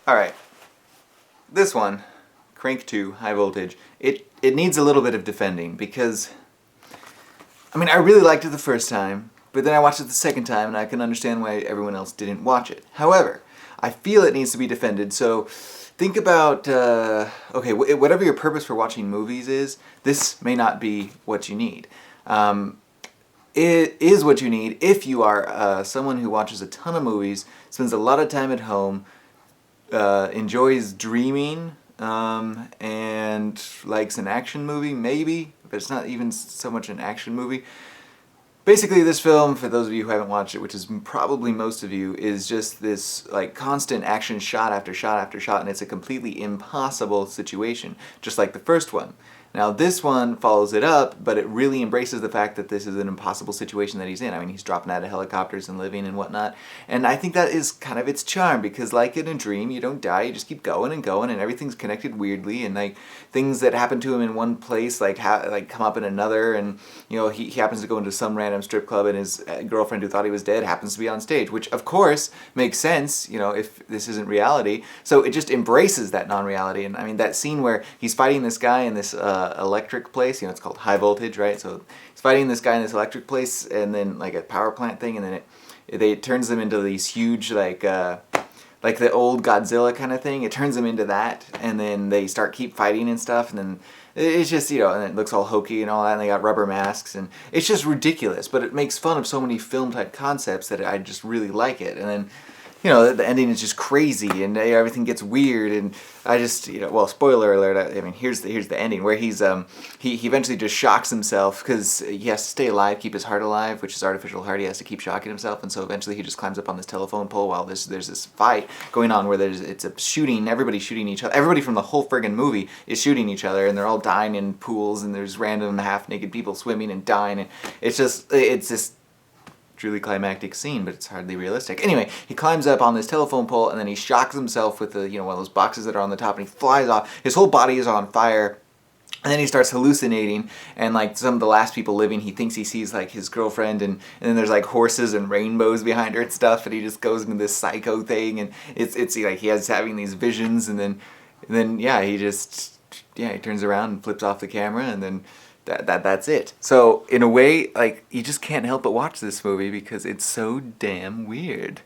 Alright, this one, Crank 2, High Voltage, it needs a little bit of defending because, I mean, I really liked it the first time, but then I watched it the second time and I can understand why everyone else didn't watch it. However, I feel it needs to be defended, so think about, okay, whatever your purpose for watching movies is, this may not be what you need. It is what you need if you are someone who watches a ton of movies, spends a lot of time at home, enjoys dreaming, and likes an action movie, maybe, but it's not even so much an action movie. Basically, this film, for those of you who haven't watched it, which is probably most of you, is just this like constant action shot after shot after shot, and it's a completely impossible situation, just like the first one. Now this one follows it up, but it really embraces the fact that this is an impossible situation that he's in. I mean, he's dropping out of helicopters and living and whatnot, and I think that is kind of its charm, because like in a dream, you don't die, you just keep going, and everything's connected weirdly, and like things that happen to him in one place like come up in another, and you know, he happens to go into some random strip club, and his girlfriend who thought he was dead happens to be on stage, which of course makes sense, you know, if this isn't reality. So it just embraces that non-reality, and I mean that scene where he's fighting this guy in this electric place, you know, it's called High Voltage, right? So he's fighting this guy in this electric place, and then like a power plant thing, and then it turns them into these huge like the old Godzilla kind of thing. It turns them into that, and then they keep fighting and stuff, and then it's just, you know, and it looks all hokey and all that, and they got rubber masks, and it's just ridiculous, but it makes fun of so many film type concepts that I just really like it. And then, you know, the ending is just crazy, and everything gets weird, and I just, you know, well, spoiler alert, I mean, here's the ending, where he eventually just shocks himself, because he has to stay alive, keep his heart alive, which is artificial heart, he has to keep shocking himself, and so eventually he just climbs up on this telephone pole while there's this fight going on where it's a shooting, everybody's shooting each other, everybody from the whole friggin' movie is shooting each other, and they're all dying in pools, and there's random half-naked people swimming and dying, and it's just truly climactic scene, but it's hardly realistic. Anyway, he climbs up on this telephone pole, and then he shocks himself with the, you know, one of those boxes that are on the top, and he flies off. His whole body is on fire, and then he starts hallucinating, and like some of the last people living, he thinks he sees like his girlfriend, and then there's like horses and rainbows behind her and stuff, and he just goes into this psycho thing, and it's like he has having these visions, and then yeah, he turns around and flips off the camera, and then that's it. So in a way, like, you just can't help but watch this movie because it's so damn weird.